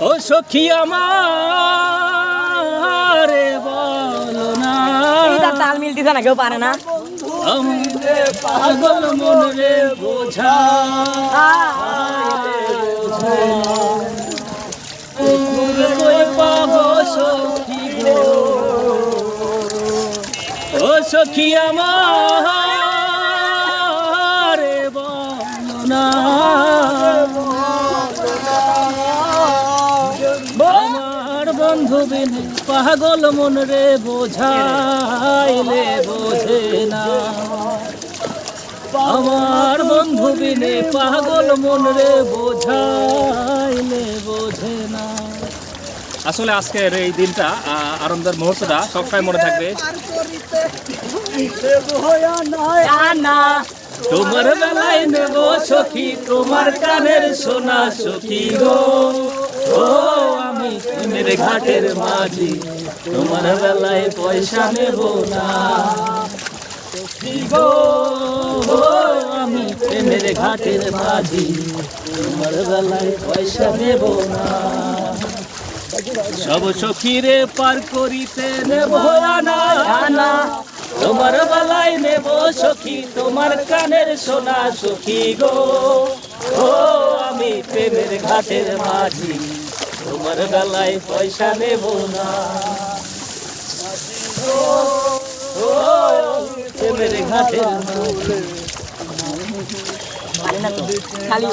ও সখী আমার বলো না, তাল মিলতেছে না, কেউ পারে না। পাগল মন রে বোঝা ও সখী আমার বলো না, আমার বন্ধু বিনে পাগল মন রে বোঝাইলে বোঝে না, আমার বন্ধু বিনে পাগল মন রে বোঝাইলে বোঝে না। আসলে আজকের এই দিনটা আনন্দের মুহূর্তটা সবসময় মনে থাকবে। তোমার বেলায় নেব সখী তোমার কানের সোনা সখী গো, ও আমি প্রেমের ঘাটের মাঝি তোমার বেলায় পয়সা নেব না সখী গো, ও আমি প্রেমের ঘাটের মাঝি তোমার বেলায় পয়সা নেব না। সব সখীরে পার করিতে নেব না, তোমার বেলায় নেব সখী তোমার কানের সোনা সখী গো, ও আমি প্রেমের ঘাটের মাঝি তোমার বেলায় পয়সা নেব না, ও প্রেমের ঘাটের মাঝি খালি